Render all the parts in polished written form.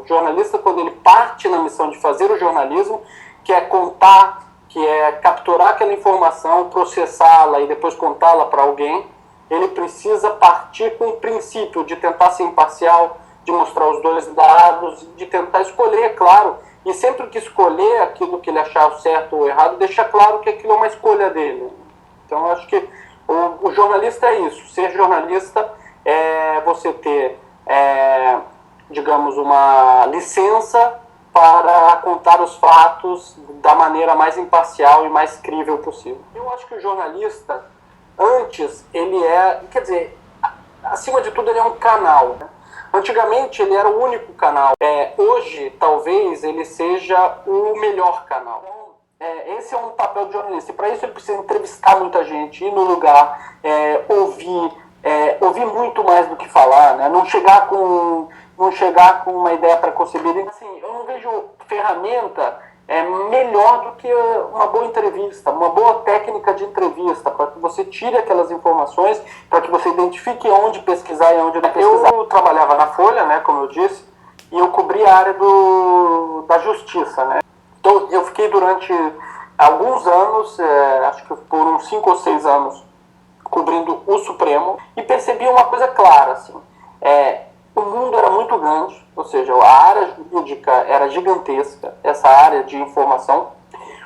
O jornalista, quando ele parte na missão de fazer o jornalismo, que é contar, que é capturar aquela informação, processá-la e depois contá-la para alguém, ele precisa partir com o princípio de tentar ser imparcial, de mostrar os dois lados, de tentar escolher, claro, e sempre que escolher aquilo que ele achar certo ou errado, deixar claro que aquilo é uma escolha dele. Então, eu acho que o jornalista é isso. Ser jornalista é você ter, digamos, uma licença para contar os fatos da maneira mais imparcial e mais crível possível. Eu acho que o jornalista, antes, ele quer dizer, acima de tudo, ele é um canal, né? Antigamente, ele era o único canal. Hoje, talvez, ele seja o melhor canal. Esse é um papel do jornalista. E para isso, ele precisa entrevistar muita gente, ir no lugar, ouvir muito mais do que falar, né? Não chegar com uma ideia preconcebida. Assim, eu não vejo ferramenta melhor do que uma boa entrevista, uma boa técnica de entrevista, para que você tire aquelas informações, para que você identifique onde pesquisar e onde não pesquisar. Eu trabalhava na Folha, né, como eu disse, e eu cobri a área da justiça, né? Então, eu fiquei durante alguns anos, acho que por uns 5 ou 6 anos, cobrindo o Supremo, e percebi uma coisa clara, assim, o mundo era muito grande, ou seja, a área jurídica era gigantesca, essa área de informação.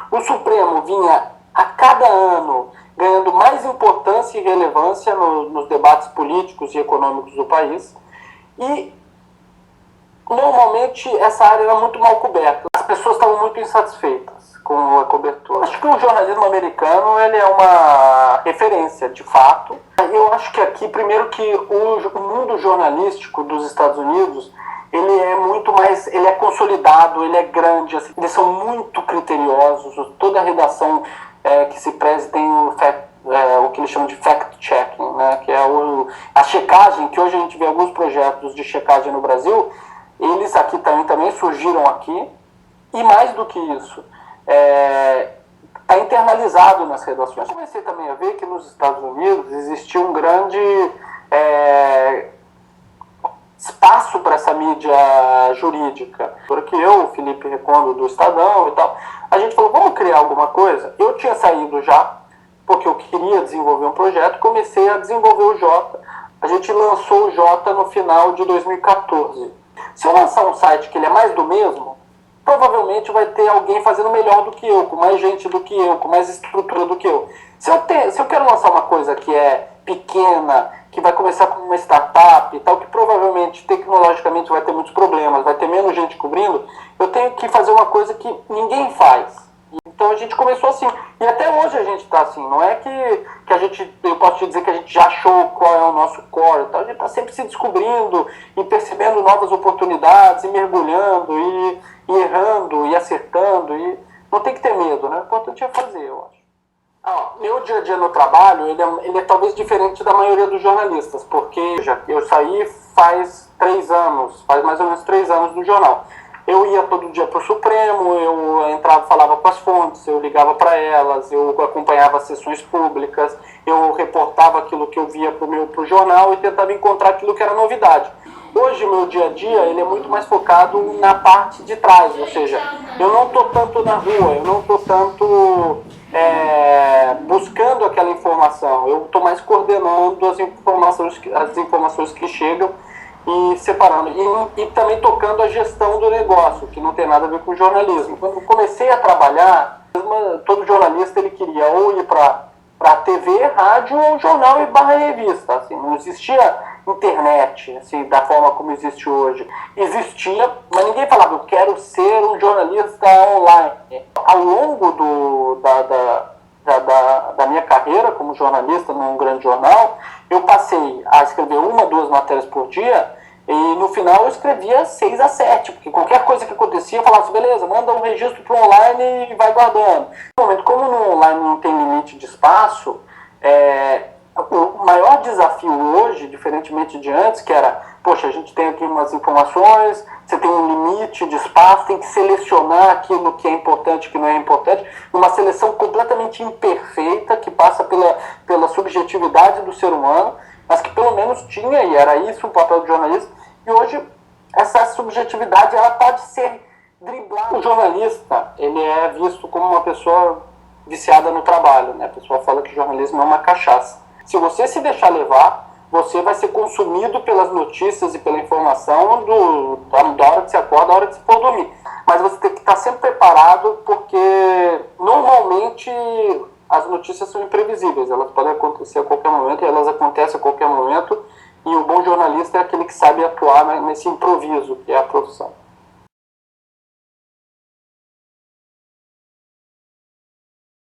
O Supremo vinha a cada ano ganhando mais importância e relevância nos debates políticos e econômicos do país, e normalmente essa área era muito mal coberta. As pessoas estavam muito insatisfeitas com a cobertura. Acho que o jornalismo americano ele é uma referência, de fato. Eu acho que aqui, primeiro que o mundo jornalístico dos Estados Unidos, ele é muito mais, ele é consolidado, ele é grande, assim, eles são muito criteriosos, toda a redação que se preze tem o que eles chamam de fact-checking, né, que é a checagem, que hoje a gente vê alguns projetos de checagem no Brasil, eles aqui também surgiram aqui, e mais do que isso, está internalizado nas redações. Eu comecei também a ver que nos Estados Unidos existia um grande espaço para essa mídia jurídica. Porque eu, Felipe Recondo, do Estadão e tal, a gente falou, vamos criar alguma coisa? Eu tinha saído já, porque eu queria desenvolver um projeto, comecei a desenvolver o Jota. A gente lançou o Jota no final de 2014. Se eu lançar um site que ele é mais do mesmo, provavelmente vai ter alguém fazendo melhor do que eu, com mais gente do que eu, com mais estrutura do que eu. Se eu quero lançar uma coisa que é pequena, que vai começar como uma startup e tal, que provavelmente tecnologicamente vai ter muitos problemas, vai ter menos gente cobrindo, eu tenho que fazer uma coisa que ninguém faz. Então a gente começou assim, e até hoje a gente está assim, não é que eu posso te dizer que a gente já achou qual é o nosso core e tal, a gente está sempre se descobrindo e percebendo novas oportunidades e mergulhando e errando e acertando, e não tem que ter medo, né? O importante é fazer, eu acho. Meu dia a dia no trabalho, ele é talvez diferente da maioria dos jornalistas, porque eu saí faz mais ou menos 3 anos do jornal. Eu ia todo dia para o Supremo, eu entrava, falava com as fontes, eu ligava para elas, eu acompanhava as sessões públicas, eu reportava aquilo que eu via para o jornal e tentava encontrar aquilo que era novidade. Hoje, o meu dia a dia, ele é muito mais focado na parte de trás, ou seja, eu não estou tanto na rua, eu não estou tanto buscando aquela informação, eu estou mais coordenando as informações que chegam e separando, e também tocando a gestão do negócio, que não tem nada a ver com jornalismo. Quando eu comecei a trabalhar, todo jornalista ele queria ou ir para TV, rádio ou jornal e barra revista. Assim, não existia internet assim, da forma como existe hoje. Existia, mas ninguém falava, eu quero ser um jornalista online. Ao longo da minha carreira como jornalista num grande jornal, eu passei a escrever 1 ou 2 matérias por dia, e no final eu escrevia 6 a 7, porque qualquer coisa que acontecia eu falava assim, beleza, manda um registro para o online e vai guardando. No momento, como no online não tem limite de espaço, o maior desafio hoje, diferentemente de antes, que era, poxa, a gente tem aqui umas informações, você tem um limite de espaço, tem que selecionar aquilo que é importante e que não é importante, uma seleção completamente imperfeita, que passa pela subjetividade do ser humano, mas que pelo menos tinha, e era isso o papel do jornalista, e hoje essa subjetividade ela pode ser driblada. O jornalista, ele é visto como uma pessoa viciada no trabalho, né? A pessoa fala que jornalismo é uma cachaça. Se você se deixar levar, você vai ser consumido pelas notícias e pela informação da hora que você acorda, da hora que você for dormir. Mas você tem que estar sempre preparado, porque normalmente as notícias são imprevisíveis, elas podem acontecer a qualquer momento, e elas acontecem a qualquer momento, e o bom jornalista é aquele que sabe atuar nesse improviso, que é a profissão.